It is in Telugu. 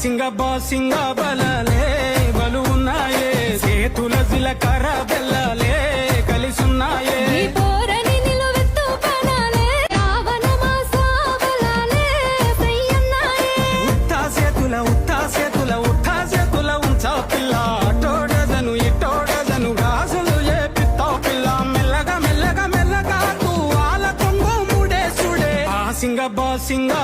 సింగ బలలే బలు ఉన్నాయే చేతుల జిలకర బెల్లలే కలిసున్నాయే ఉత్తా చేతుల ఉంచా పిల్ల అటోడదను ఇటోడదను గాజులు లేపిస్తావు పిల్ల మెల్లగా మెల్లగా మెల్లగా తూ వాళ్ళ కొంగు ముడే సుడే సింగ